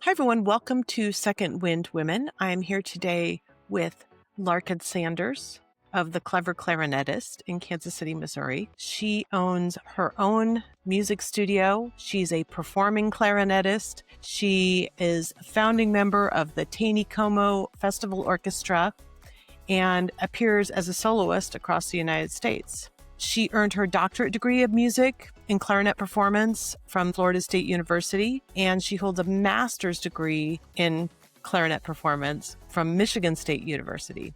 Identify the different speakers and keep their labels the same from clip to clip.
Speaker 1: Hi, everyone. Welcome to Second Wind Women. I'm here today with Larkin Sanders of the Clever Clarinetist in Kansas City, Missouri. She owns her own music studio. She's a performing clarinetist. She is a founding member of the Taneycomo Festival Orchestra and appears as a soloist across the United States. She earned her doctorate degree of music in clarinet performance from Florida State University, and she holds a master's degree in clarinet performance from Michigan State University.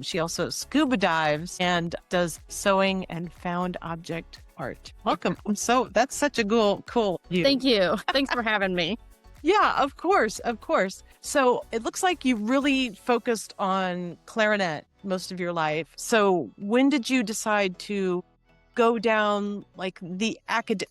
Speaker 1: She also scuba dives and does sewing and found object art. Welcome. That's such a cool you.
Speaker 2: Thank you. Thanks for having me.
Speaker 1: Yeah, of course. So it looks like you really focused on clarinet most of your life. So when did you decide to go down like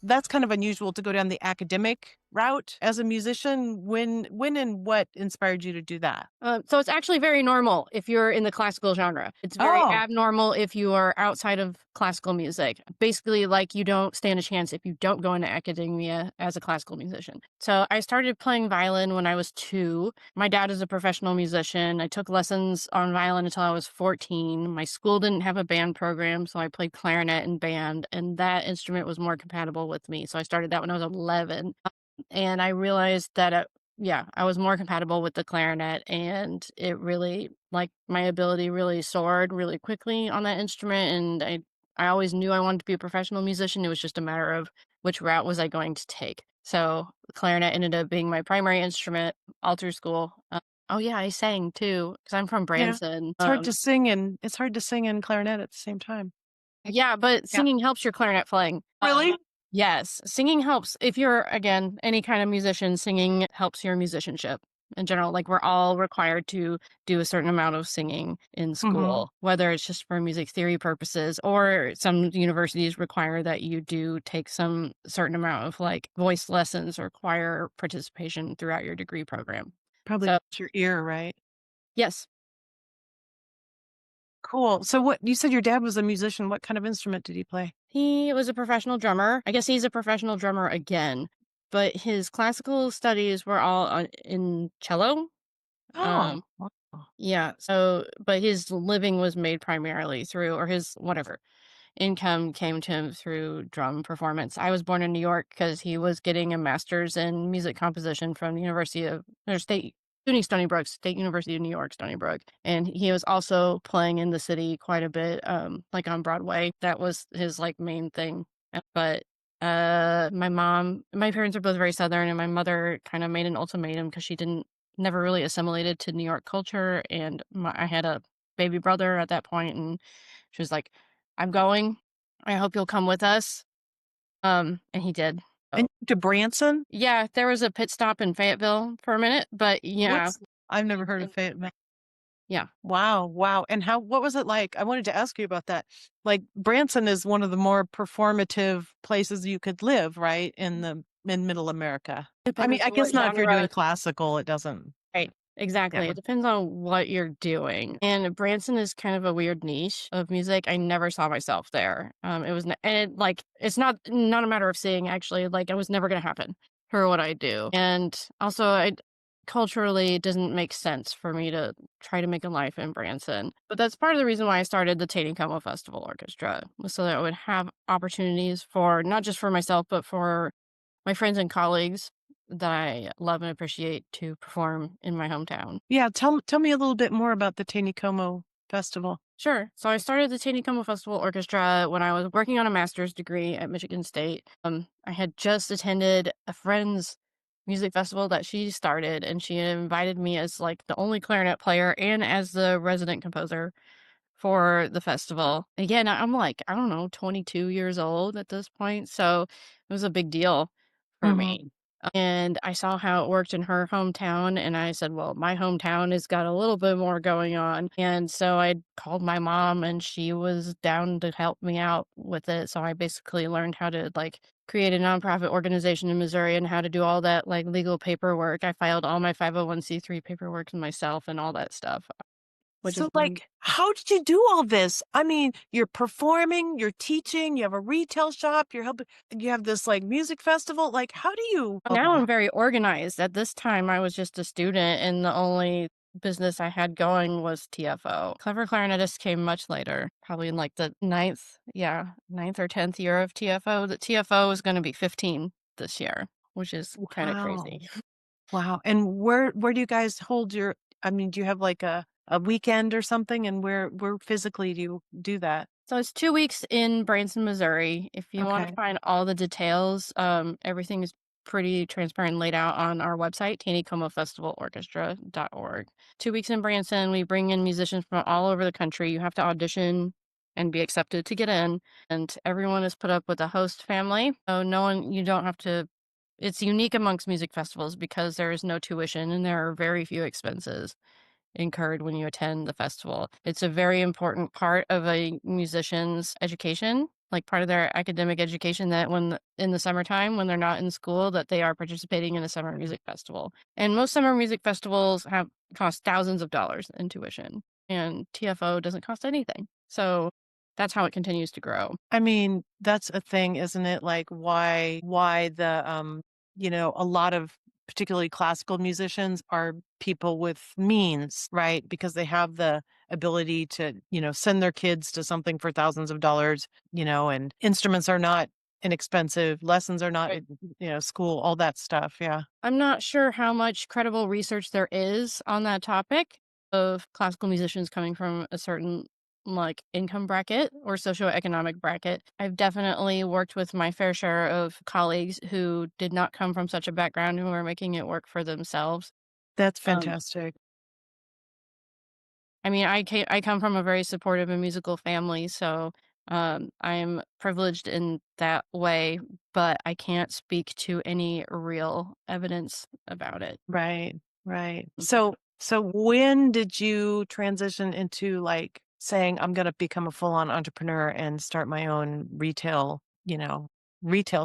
Speaker 1: that's kind of unusual to go down the academic route as a musician? When and what inspired you to do that?
Speaker 2: So it's actually very normal if you're in the classical genre. It's very abnormal if you are outside of classical music. Basically, like, you don't stand a chance if you don't go into academia as a classical musician. So I started playing violin when I was 2. My dad is a professional musician. I took lessons on violin until I was 14. My school didn't have a band program, so I played clarinet and band, and that instrument was more compatible with me. So I started that when I was 11. And I realized that, I was more compatible with the clarinet, and it really, like, my ability really soared really quickly on that instrument. And I always knew I wanted to be a professional musician. It was just a matter of which route was I going to take. So the clarinet ended up being my primary instrument all through school. I sang too, because I'm from
Speaker 1: Yeah.
Speaker 2: Branson.
Speaker 1: It's hard to sing and clarinet at the same time.
Speaker 2: Yeah, but singing helps your clarinet playing.
Speaker 1: Really?
Speaker 2: Yes, singing helps. If you're, again, any kind of musician, singing helps your musicianship in general. Like, we're all required to do a certain amount of singing in school, whether it's just for music theory purposes, or some universities require that you do take some certain amount of, like, voice lessons or choir participation throughout your degree program.
Speaker 1: Probably
Speaker 2: So,
Speaker 1: your ear, right?
Speaker 2: yes.
Speaker 1: Cool. So what you said your dad was a musician. What kind of instrument did he play?
Speaker 2: He was a professional drummer. I guess he's a professional drummer again, but his classical studies were all in cello.
Speaker 1: Oh,
Speaker 2: Um,
Speaker 1: wow.
Speaker 2: yeah. So, but his living was made primarily through, or his whatever income came to him through drum performance. I was born in New York because he was getting a master's in music composition from the University of or State SUNY Stony Brook, State University of New York, Stony Brook, and he was also playing in the city quite a bit, like on Broadway. That was his, like, main thing. But my parents are both very Southern, and my mother kind of made an ultimatum because she didn't never really assimilated to New York culture, and I had a baby brother at that point, and she was like, "I'm going. I hope you'll come with us." And he did.
Speaker 1: And
Speaker 2: So,
Speaker 1: to Branson?
Speaker 2: yeah, there was a pit stop in Fayetteville for a minute, but yeah,
Speaker 1: I've never heard of Fayetteville.
Speaker 2: yeah.
Speaker 1: Wow. And what was it like? I wanted to ask you about that. Like, Branson is one of the more performative places you could live, right? In middle America. I mean,
Speaker 2: Depends
Speaker 1: I
Speaker 2: on what
Speaker 1: guess not if you're doing
Speaker 2: genre.
Speaker 1: classical, it doesn't.
Speaker 2: Right. Exactly.
Speaker 1: Yeah.
Speaker 2: It depends on what you're doing. And Branson is kind of a weird niche of music. I never saw myself there. It was, and it, like, it's not a matter of seeing, actually. Like, it was never going to happen for what I do. And also, culturally, it doesn't make sense for me to try to make a life in Branson. But that's part of the reason why I started the Taneycomo Festival Orchestra, was so that I would have opportunities for not just for myself, but for my friends and colleagues that I love and appreciate to perform in my hometown.
Speaker 1: Yeah. Tell me a little bit more about the Taneycomo Festival.
Speaker 2: Sure. So I started the Taneycomo Festival Orchestra when I was working on a master's degree at Michigan State. I had just attended a friend's music festival that she started, and she had invited me as, like, the only clarinet player and as the resident composer for the festival. Again, I'm, like, I don't know, 22 years old at this point, so it was a big deal for
Speaker 1: Hmm.
Speaker 2: me. And I saw how it worked in her hometown, and I said, "Well, my hometown has got a little bit more going on." And so I called my mom, and she was down to help me out with it. So I basically learned how to, like, create a nonprofit organization in Missouri and how to do all that, like, legal paperwork. I filed all my 501(c)(3) paperwork myself and all that stuff. which is
Speaker 1: So,
Speaker 2: fun.
Speaker 1: like, how did you do all this? I mean, you're performing, you're teaching, you have a retail shop, you're helping, you have this like music festival. Like, how do you?
Speaker 2: Now I'm very organized. At this time, I was just a student, and the only business I had going was TFO. Clever Clarinetist came much later, probably in like the ninth or 10th year of TFO. The TFO is going to be 15 this year, which is kind of
Speaker 1: Wow.
Speaker 2: crazy.
Speaker 1: Wow. And where do you guys hold your? I mean, do you have like a weekend or something? And where physically do you do that?
Speaker 2: So it's 2 weeks in Branson, Missouri. If you want to
Speaker 1: Okay.
Speaker 2: find all the details, everything is pretty transparent laid out on our website, Taneycomo Festival Orchestra.org. 2 weeks in Branson, we bring in musicians from all over the country. You have to audition and be accepted to get in. And everyone is put up with a host family. So no one, you don't have to, it's unique amongst music festivals because there is no tuition and there are very few expenses incurred when you attend the festival. It's a very important part of a musician's education, like part of their academic education, that in the summertime when they're not in school, that they are participating in a summer music festival. And most summer music festivals have cost thousands of dollars in tuition, and TFO doesn't cost anything. So that's how it continues to grow.
Speaker 1: I mean, that's a thing, isn't it? Like why the a lot of particularly classical musicians are people with means, right? Because they have the ability to, send their kids to something for thousands of dollars, and instruments are not inexpensive, lessons are not, school, all that stuff. Yeah.
Speaker 2: I'm not sure how much credible research there is on that topic of classical musicians coming from a certain like income bracket or socioeconomic bracket. I've definitely worked with my fair share of colleagues who did not come from such a background who are making it work for themselves.
Speaker 1: That's
Speaker 2: Um,
Speaker 1: fantastic.
Speaker 2: I mean, I come from a very supportive and musical family, so I'm privileged in that way, but I can't speak to any real evidence about it.
Speaker 1: Right, right.
Speaker 2: Mhm.
Speaker 1: So when did you transition into like saying I'm going to become a full-on entrepreneur and start my own retail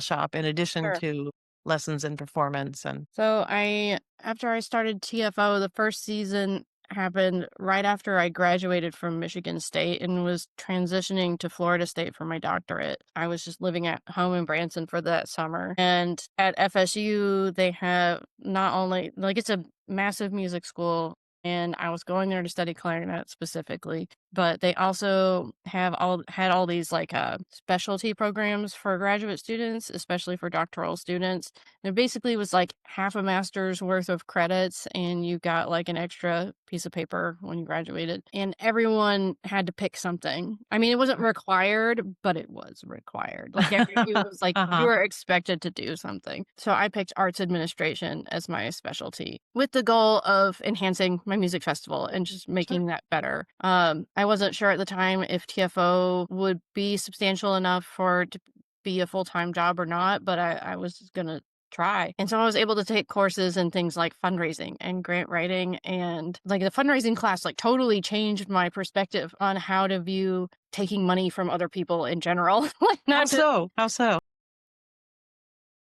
Speaker 1: shop in addition
Speaker 2: Sure.
Speaker 1: to lessons and performance and
Speaker 2: So after I started TFO, the first season happened right after I graduated from Michigan State and was transitioning to Florida State for my doctorate. I was just living at home in Branson for that summer. And at FSU, they have not only like it's a massive music school, and I was going there to study clarinet specifically, but they also had all these like specialty programs for graduate students, especially for doctoral students. It basically was like half a master's worth of credits, and you got like an extra piece of paper when you graduated. And everyone had to pick something. I mean, it wasn't required, but it was required. Like it was like you
Speaker 1: uh-huh.
Speaker 2: were expected to do something. So I picked arts administration as my specialty with the goal of enhancing my music festival and just
Speaker 1: Sure.
Speaker 2: making that better. I wasn't sure at the time if TFO would be substantial enough for it to be a full-time job or not, but I was gonna try. And so I was able to take courses in things like fundraising and grant writing, and like the fundraising class like totally changed my perspective on how to view taking money from other people in general. Like
Speaker 1: How
Speaker 2: not to
Speaker 1: so? How so?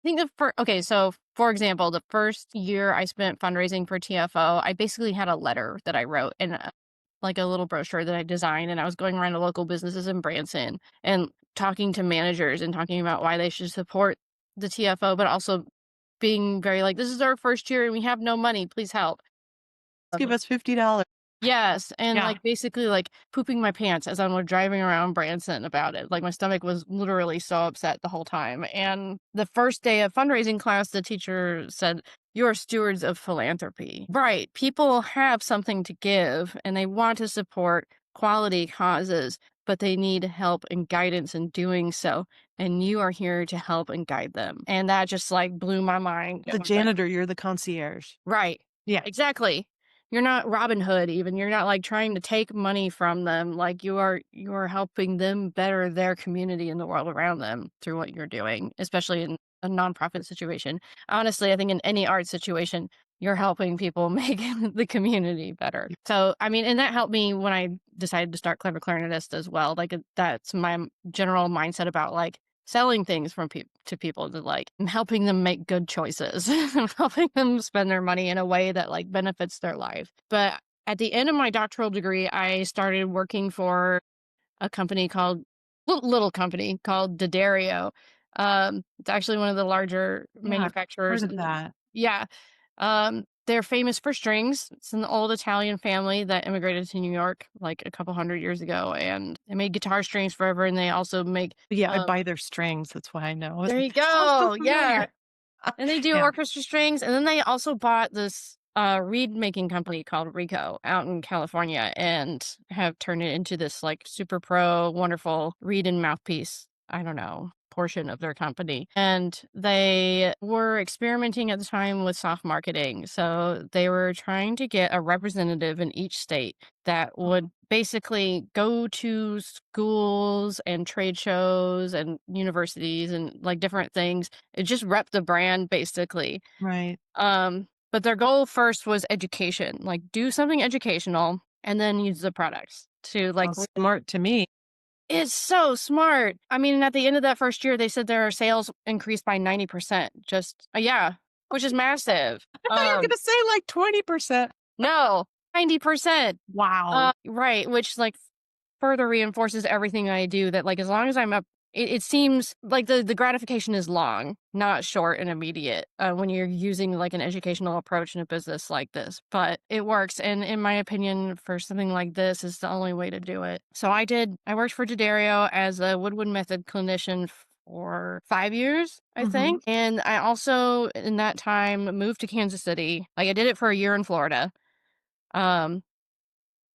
Speaker 2: think of for okay, so for example, the first year I spent fundraising for TFO, I basically had a letter that I wrote and like a little brochure that I designed, and I was going around to local businesses in Branson and talking to managers and talking about why they should support the TFO, but also being very like, "This is our first year and we have no money, please help."
Speaker 1: Give us $50.
Speaker 2: Yes, and,
Speaker 1: Yeah.
Speaker 2: like, basically, like, pooping my pants as I'm, like, driving around Branson about it, like, my stomach was literally so upset the whole time, and the first day of fundraising class, the teacher said, "You're stewards of philanthropy." Right, people have something to give, and they want to support quality causes, but they need help and guidance in doing so, and you are here to help and guide them, and that just, like, blew my mind. I
Speaker 1: The
Speaker 2: was like
Speaker 1: janitor, you're the concierge.
Speaker 2: right.
Speaker 1: Yeah.
Speaker 2: Exactly. You're not Robin Hood even. You're not, like, trying to take money from them. Like, you are helping them better their community and the world around them through what you're doing, especially in a nonprofit situation. Honestly, I think in any art situation, you're helping people make the community better. So, I mean, and that helped me when I decided to start Clever Clarinetist as well. Like, that's my general mindset about, like, selling things from to people to like helping them make good choices, helping them spend their money in a way that like benefits their life. But At the end of my doctoral degree, I started working for a company called little company called D'Addario. It's actually one of the larger
Speaker 1: Yeah, I've heard
Speaker 2: manufacturers.
Speaker 1: of that.
Speaker 2: Yeah. They're famous for strings. It's an old Italian family that immigrated to New York like a couple hundred years ago, and they made guitar strings forever. And they also make,
Speaker 1: Yeah, I
Speaker 2: um,
Speaker 1: buy their strings, that's why I know.
Speaker 2: there you
Speaker 1: Sounds so
Speaker 2: go.
Speaker 1: familiar.
Speaker 2: Yeah. And they do
Speaker 1: Yeah.
Speaker 2: orchestra strings. And then they also bought this reed making company called Rico out in California and have turned it into this like super pro, wonderful reed and mouthpiece. I don't know, portion of their company. And they were experimenting at the time with soft marketing. So they were trying to get a representative in each state that would basically go to schools and trade shows and universities and like different things. It just rep the brand basically.
Speaker 1: Right.
Speaker 2: But their goal first was education, like do something educational and then use the products to like
Speaker 1: Sounds smart to me.
Speaker 2: it's so smart. I mean, at the end of that first year, they said their sales increased by 90%. Just, yeah, which is massive.
Speaker 1: I thought you were gonna say like 20%.
Speaker 2: No, 90%.
Speaker 1: Wow.
Speaker 2: Right. Which like further reinforces everything I do that like as long as I'm up it seems like the gratification is long, not short and immediate when you're using like an educational approach in a business like this. But it works. And in my opinion, for something like this is the only way to do it. So I worked for D'Addario as a Woodwind Method clinician for 5 years, I
Speaker 1: Mhm.
Speaker 2: think. And I also in that time moved to Kansas City. Like I did it for a year in Florida. Um,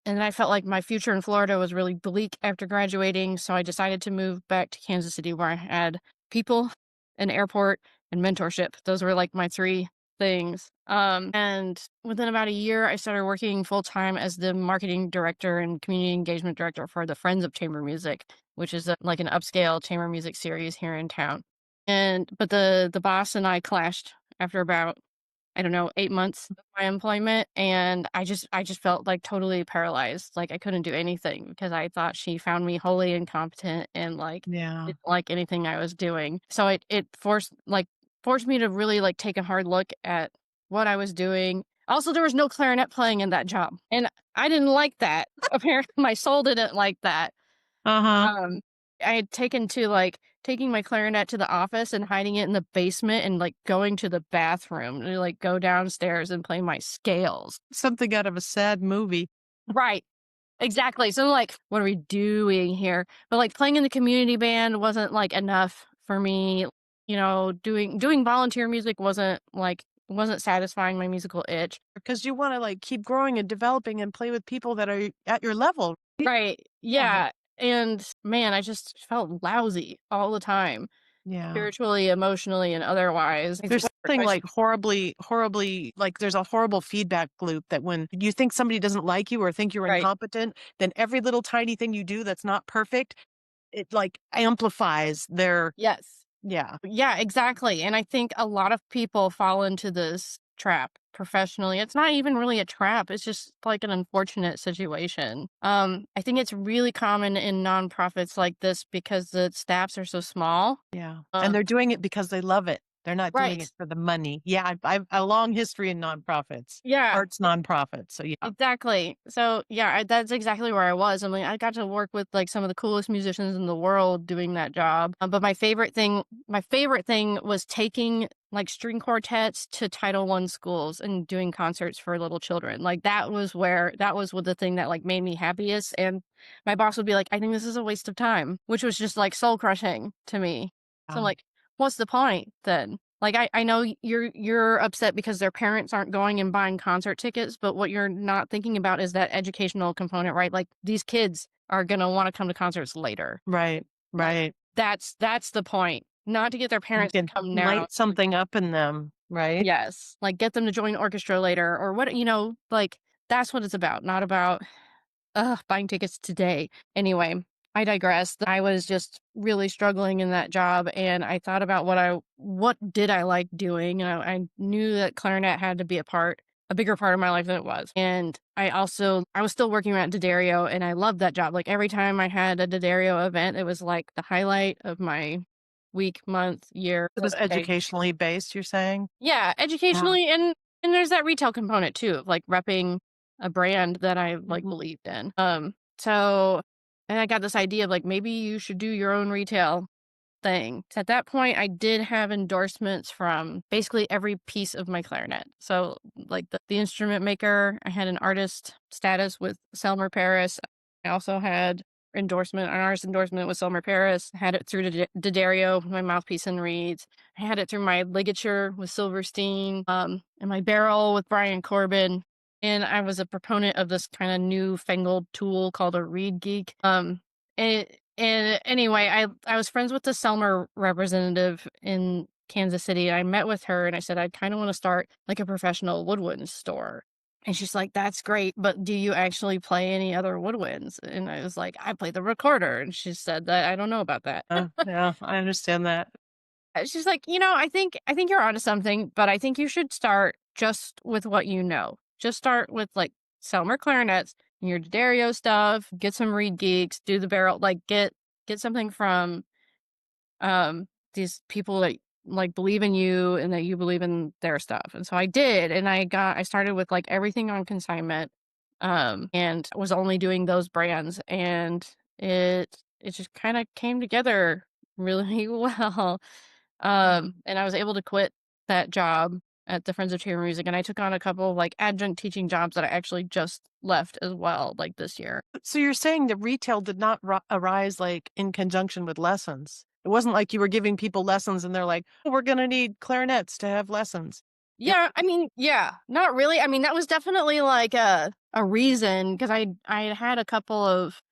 Speaker 2: and I felt like my future in Florida was really bleak after graduating, so I decided to move back to Kansas City where I had people, an airport, and mentorship. Those were like my three things. And within about a year, I started working full time as the marketing director and community engagement director for the Friends of Chamber Music, which is like an upscale chamber music series here in town. And but the boss and I clashed after about I don't know, 8 months of my employment, and I just felt, like, totally paralyzed, like, I couldn't do anything because I thought she found me wholly incompetent and, like,
Speaker 1: Yeah.
Speaker 2: didn't like anything I was doing. So it forced me to really, like, take a hard look at what I was doing. Also, there was no clarinet playing in that job, and I didn't like that. Apparently, my soul didn't like that.
Speaker 1: Uh-huh.
Speaker 2: Um, I had taking my clarinet to the office and hiding it in the basement and, like, going to the bathroom to, like, go downstairs and play my scales.
Speaker 1: Something out of a sad movie.
Speaker 2: Right. Exactly. So, like, what are we doing here? But, like, playing in the community band wasn't, like, enough for me. You know, doing volunteer music wasn't satisfying my musical itch.
Speaker 1: Because you wanna, like, keep growing and developing and play with people that are at your level.
Speaker 2: Right.
Speaker 1: Yeah.
Speaker 2: Yeah. And, man, I just felt lousy all the time.
Speaker 1: Yeah.
Speaker 2: Spiritually, emotionally, and otherwise.
Speaker 1: There's something, like, horribly like, there's a horrible feedback loop that when you think somebody doesn't like you or think you're
Speaker 2: Right.
Speaker 1: incompetent, then every little tiny thing you do that's not perfect, it, like, amplifies their
Speaker 2: Yes.
Speaker 1: yeah.
Speaker 2: Yeah, exactly, and I think a lot of people fall into this trap professionally. It's not even really a trap, it's just, like, an unfortunate situation. I think it's really common in nonprofits like this because the staffs are so small.
Speaker 1: Yeah, and
Speaker 2: Um
Speaker 1: they're doing it because they love it. They're not doing
Speaker 2: Right.
Speaker 1: it for the money. Yeah, I've a long history in nonprofits,
Speaker 2: Yeah.
Speaker 1: arts nonprofits, so yeah.
Speaker 2: Exactly. So, yeah, that's exactly where I was. I mean, I got to work with like some of the coolest musicians in the world doing that job. But my favorite thing was taking like string quartets to Title I schools and doing concerts for little children. Like that was what the thing that like made me happiest. And my boss would be like, I think this is a waste of time, which was just like soul crushing to me. So I'm
Speaker 1: Wow.
Speaker 2: like, what's the point then? Like, I know you're upset because their parents aren't going and buying concert tickets, but what you're not thinking about is that educational component, right? Like, these kids are gonna wanna come to concerts later.
Speaker 1: Right,
Speaker 2: Like,
Speaker 1: right.
Speaker 2: that's the point, not to get their
Speaker 1: You
Speaker 2: parents to
Speaker 1: can
Speaker 2: come now.
Speaker 1: light something up in them, right?
Speaker 2: Yes, like, get them to join orchestra later or what like, that's what it's about, not about ugh, buying tickets today. Anyway, I digress. I was just really struggling in that job and I thought about what did I like doing? And I knew that clarinet had to be a bigger part of my life than it was. And I was still working at D'Addario and I loved that job. Like every time I had a D'Addario event, it was like the highlight of my week, month, year.
Speaker 1: It
Speaker 2: Like,
Speaker 1: was
Speaker 2: okay.
Speaker 1: educationally based, you're saying?
Speaker 2: Yeah,
Speaker 1: Yeah.
Speaker 2: educationally and there's that retail component too, of like repping. a brand that I like believed in. So and I got this idea of like maybe you should do your own retail thing. So at that point, I did have endorsements from basically every piece of my clarinet. So, like the instrument maker, I had an artist status with Selmer Paris. I also had an artist endorsement with Selmer Paris. I had it through D'Addario, my mouthpiece and reeds. I had it through my ligature with Silverstein, and my barrel with Brian Corbin. And I was a proponent of this kind of newfangled tool called a reed geek. And anyway, I was friends with the Selmer representative in Kansas City. I met with her and I said, I kind of want to start like a professional woodwind store. And she's like, that's great, but do you actually play any other woodwinds? And I was like, I play the recorder. And she said that I don't know about that.
Speaker 1: Yeah, I understand that.
Speaker 2: She's like, I think you're onto something, but I think you should start just with what you know. Just start with like Selmer clarinets, your D'Addario stuff, get some reed geeks, do the barrel, like get something from these people that like believe in you and that you believe in their stuff. And so I did, and I started with like everything on consignment, and was only doing those brands, and it just kind of came together really well. And I was able to quit that job at the Friends of Chamber Music, and I took on a couple of like adjunct teaching jobs that I actually just left as well, like this year.
Speaker 1: So you're saying the retail did not arise like in conjunction with lessons. It wasn't like you were giving people lessons and they're like, "Oh, we're going to need clarinets to have lessons."
Speaker 2: Yeah, I mean, yeah, not really. I mean, that was definitely like a reason because I had a couple of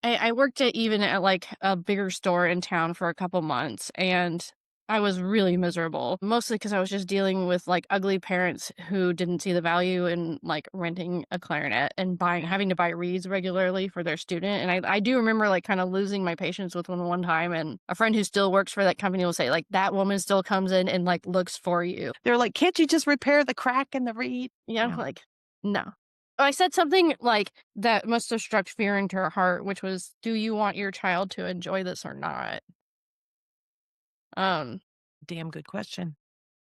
Speaker 2: I worked at even at like a bigger store in town for a couple months, and I was really miserable, mostly because I was just dealing with like ugly parents who didn't see the value in like renting a clarinet and having to buy reeds regularly for their student. And I do remember like kind of losing my patience with one time. And a friend who still works for that company will say, like, that woman still comes in and like looks for you.
Speaker 1: They're like, "Can't you just repair the crack in the reed?"
Speaker 2: Yeah,
Speaker 1: Yeah.
Speaker 2: like, no. I said something like that must have struck fear into her heart, which was, do you want your child to enjoy this or not? Um,
Speaker 1: Damn good question.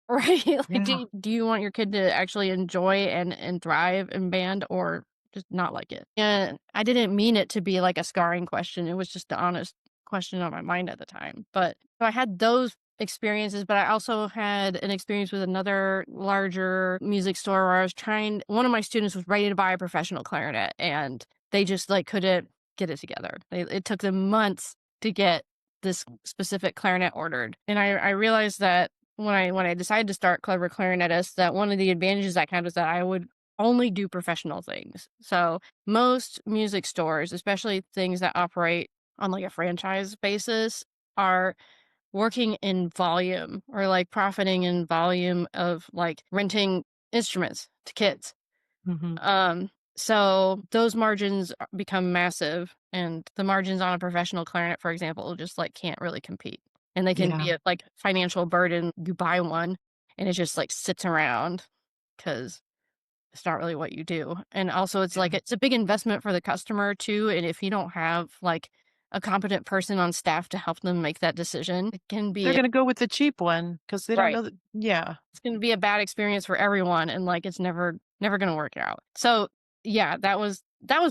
Speaker 2: right? Like,
Speaker 1: Yeah.
Speaker 2: do you want your kid to actually enjoy and thrive in band or just not like it? And I didn't mean it to be like a scarring question. It was just the honest question on my mind at the time. But so I had those experiences, but I also had an experience with another larger music store where one of my students was ready to buy a professional clarinet and they just like couldn't get it together. It took them months to get this specific clarinet ordered. And I realized that when I decided to start Clever Clarinetist, that one of the advantages I had was that I would only do professional things. So most music stores, especially things that operate on like a franchise basis, are working in volume or like profiting in volume of like renting instruments to kids.
Speaker 1: Mhm.
Speaker 2: So those margins become massive, and the margins on a professional clarinet, for example, just like can't really compete. And they can
Speaker 1: Yeah.
Speaker 2: be a like financial burden. You buy one and it just like sits around because it's not really what you do. And also it's like
Speaker 1: Yeah.
Speaker 2: it's a big investment for the customer too. And if you don't have like a competent person on staff to help them make that decision, it can
Speaker 1: They're
Speaker 2: be
Speaker 1: gonna go with the cheap one because they don't
Speaker 2: right.
Speaker 1: know that. Yeah.
Speaker 2: It's gonna be a bad experience for everyone, and, like, it's never gonna work out. So, yeah, that was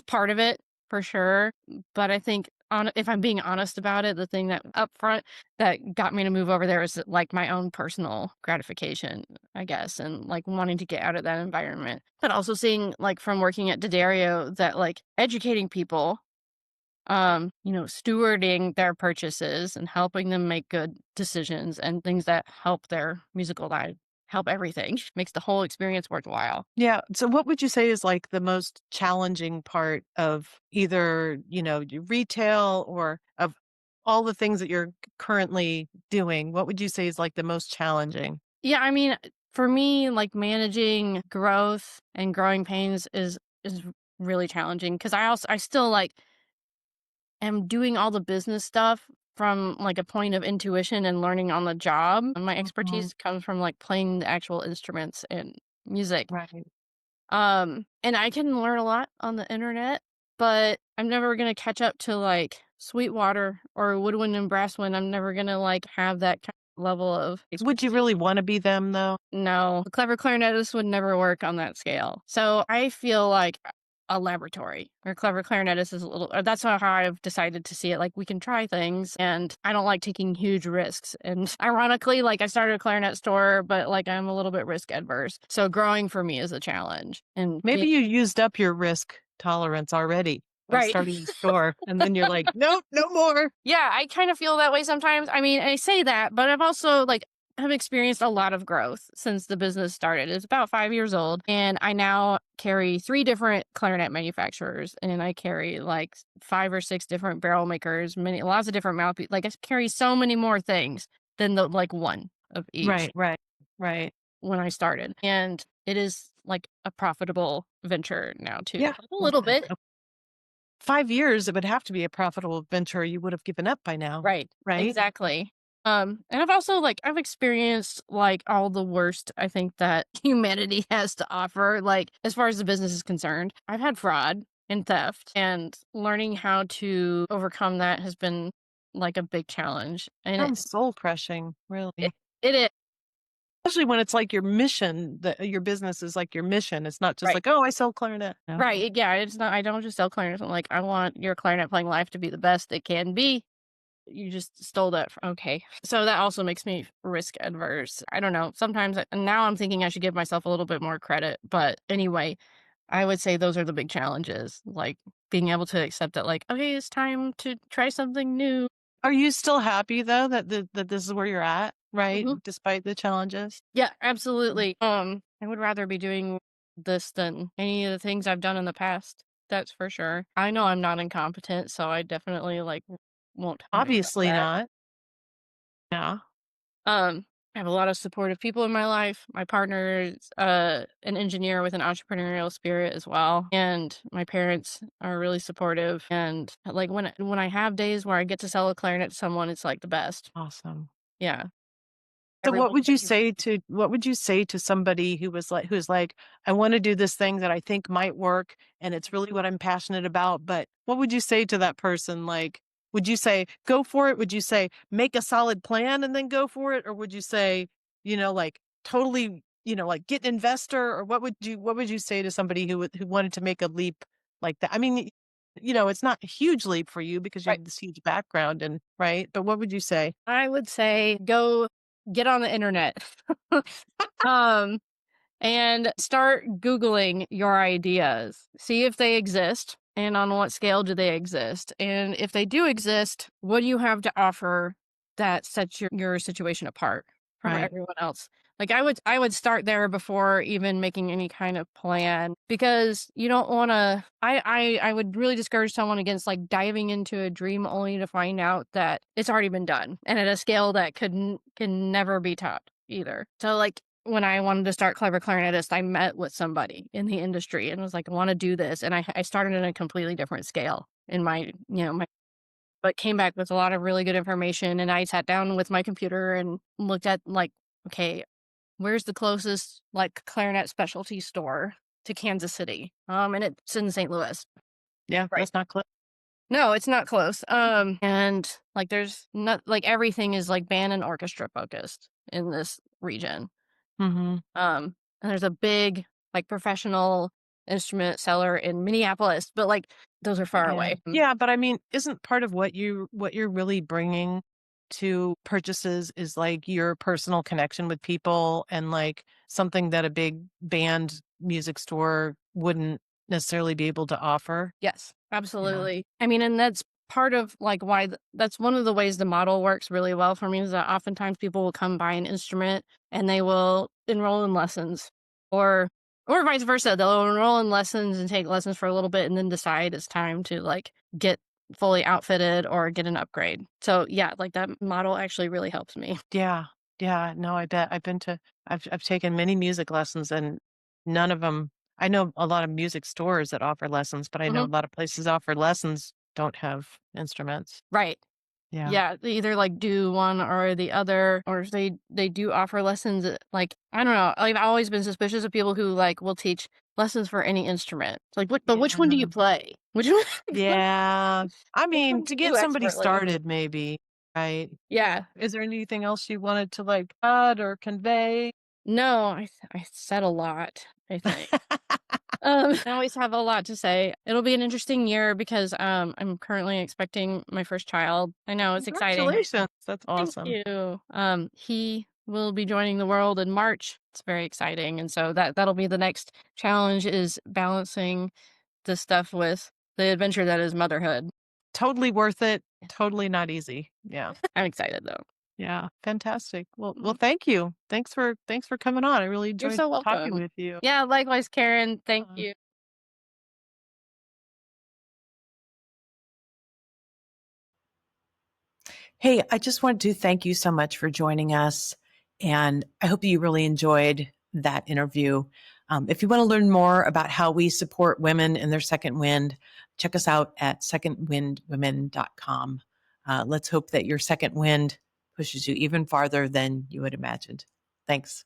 Speaker 2: part of it, for sure, but I think if I'm being honest about it, the thing that up front that got me to move over there was, like, my own personal gratification, I guess, and, like, wanting to get out of that environment, but also seeing, like, from working at D'Addario that, like, educating people, stewarding their purchases and helping them make good decisions and things that help their musical life, help everything, makes the whole experience worthwhile.
Speaker 1: Yeah. So what would you say is like the most challenging part of either, your retail or of all the things that you're currently doing? What would you say is like the most challenging?
Speaker 2: Yeah, I mean, for me, like managing growth and growing pains is really challenging because I still like am doing all the business stuff from like a point of intuition and learning on the job. And my
Speaker 1: Mhm.
Speaker 2: expertise comes from like playing the actual instruments and music.
Speaker 1: Right.
Speaker 2: And I can learn a lot on the internet, but I'm never gonna catch up to like Sweetwater or Woodwind and Brasswind. I'm never gonna like have that kind of level of
Speaker 1: Would you
Speaker 2: expertise.
Speaker 1: really want to be them though?
Speaker 2: No, the clever clarinetist would never work on that scale. So I feel like a laboratory or clever clarinetist is a little, or that's how I've decided to see it. Like we can try things and I don't like taking huge risks. And ironically, like I started a clarinet store, but like I'm a little bit risk adverse. So growing for me is a challenge. And
Speaker 1: Maybe you used up your risk tolerance already by
Speaker 2: right.
Speaker 1: starting the store, and then you're like, nope, no more.
Speaker 2: Yeah, I kind of feel that way sometimes. I mean, I say that, but I've also like have experienced a lot of growth since the business started. It's about 5 years old, and I now carry 3 different clarinet manufacturers, and I carry like 5 or 6 different barrel makers, many lots of different mouthpieces. Like I carry so many more things than the like one of each
Speaker 1: Right, right, right.
Speaker 2: when I started, and it is like a profitable venture now too,
Speaker 1: Yeah.
Speaker 2: a little bit.
Speaker 1: 5 years, it would have to be a profitable venture. You would have given up by now,
Speaker 2: Right.
Speaker 1: right?
Speaker 2: Exactly. And I've also like I've experienced like all the worst I think that humanity has to offer, like as far as the business is concerned. I've had fraud and theft and learning how to overcome that has been like a big challenge. And
Speaker 1: Sounds soul crushing,
Speaker 2: it,
Speaker 1: really.
Speaker 2: it is
Speaker 1: Especially when it's like your mission, that your business is like your mission. It's not just
Speaker 2: right.
Speaker 1: like, oh, I sell clarinet. No.
Speaker 2: Right. Yeah. It's not I don't just sell clarinets. I'm like, I want your clarinet playing life to be the best it can be. You just stole that okay. So that also makes me risk adverse. I don't know. Sometimes now I'm thinking I should give myself a little bit more credit. But anyway, I would say those are the big challenges, like being able to accept that, like, okay, it's time to try something new.
Speaker 1: Are you still happy though that that this is where you're at, right?
Speaker 2: Mhm.
Speaker 1: Despite the challenges?
Speaker 2: Yeah,
Speaker 1: Mm.
Speaker 2: absolutely. I would rather be doing this than any of the things I've done in the past. That's for sure. I know I'm not incompetent, so I definitely like won't tell myself
Speaker 1: Obviously
Speaker 2: that.
Speaker 1: not. Yeah.
Speaker 2: I have a lot of supportive people in my life. My partner is an engineer with an entrepreneurial spirit as well, and my parents are really supportive. And like when I have days where I get to sell a clarinet to someone, it's like the best.
Speaker 1: Awesome.
Speaker 2: Yeah,
Speaker 1: So
Speaker 2: everyone.
Speaker 1: what would you say to somebody who's like, I want to do this thing that I think might work and it's really what I'm passionate about, but what would you say to that person? Like, would you say go for it? Would you say make a solid plan and then go for it? Or would you say, like totally, like get an investor? Or what would you say to somebody who wanted to make a leap like that? I mean, it's not a huge leap for you because you
Speaker 2: Right.
Speaker 1: have this huge background and right. But what would you say?
Speaker 2: I would say go get on the internet. um and start Googling your ideas. See if they exist and on what scale do they exist. And if they do exist, what do you have to offer that sets your situation apart from
Speaker 1: Right.
Speaker 2: everyone else? Like I would start there before even making any kind of plan because you don't want to I would really discourage someone against like diving into a dream only to find out that it's already been done and at a scale that can never be taught either. So like when I wanted to start Clever Clarinetist, I met with somebody in the industry and was like, I want to do this. And I started in a completely different scale in but came back with a lot of really good information. And I sat down with my computer and looked at like, okay, where's the closest like clarinet specialty store to Kansas City? And it's in St. Louis.
Speaker 1: Yeah,
Speaker 2: Right.
Speaker 1: that's not clear.
Speaker 2: No, it's not close. And like there's not like everything is like band and orchestra focused in this region.
Speaker 1: Mhm.
Speaker 2: And there's a big, like, professional instrument seller in Minneapolis, but, like, those are far
Speaker 1: Yeah.
Speaker 2: away.
Speaker 1: Yeah, but I mean, isn't part of what you're really bringing to purchases is, like, your personal connection with people and, like, something that a big band music store wouldn't necessarily be able to offer?
Speaker 2: Yes,
Speaker 1: Yeah.
Speaker 2: absolutely. I mean, and that's part of, like, why that's one of the ways the model works really well for me is that oftentimes people will come buy an instrument and they will enroll in lessons or vice versa. They'll enroll in lessons and take lessons for a little bit and then decide it's time to, like, get fully outfitted or get an upgrade. So, yeah, like, that model actually really helps me.
Speaker 1: Yeah. Yeah, no, I bet. I've taken many music lessons and none of them. I know a lot of music stores that offer lessons, but I know a
Speaker 2: Mhm.
Speaker 1: lot of places offer lessons don't have instruments.
Speaker 2: Right.
Speaker 1: Yeah.
Speaker 2: Yeah, they either, like, do one or the other, or if they do offer lessons, like, I don't know, I've always been suspicious of people who, like, will teach lessons for any instrument. It's like, "What but which one do you
Speaker 1: Yeah.
Speaker 2: play? Which one
Speaker 1: Yeah. I
Speaker 2: which
Speaker 1: mean,
Speaker 2: one do
Speaker 1: to
Speaker 2: you
Speaker 1: get
Speaker 2: do
Speaker 1: somebody
Speaker 2: expertly?"
Speaker 1: started maybe, Right.
Speaker 2: Yeah.
Speaker 1: Is there anything else you wanted to like add or convey?
Speaker 2: No, I said a lot, I think. I always have a lot to say. It'll be an interesting year because I'm currently expecting my first child. I know it's exciting.
Speaker 1: Congratulations. That's awesome.
Speaker 2: Thank you. He will be joining the world in March. It's very exciting. And so that'll be the next challenge, is balancing the stuff with the adventure that is motherhood.
Speaker 1: Totally worth it. Totally not easy. Yeah.
Speaker 2: I'm excited though.
Speaker 1: Yeah. Fantastic. Well, thank you. Thanks for coming on. I really
Speaker 2: You're
Speaker 1: enjoyed
Speaker 2: so
Speaker 1: talking
Speaker 2: welcome.
Speaker 1: with you.
Speaker 2: Yeah, likewise, Karen. Thank you.
Speaker 1: Hey, I just want to thank you so much for joining us. And I hope you really enjoyed that interview. If you want to learn more about how we support women in their second wind, check us out at secondwindwomen.com. Let's hope that your second wind pushes you even farther than you had imagined. Thanks.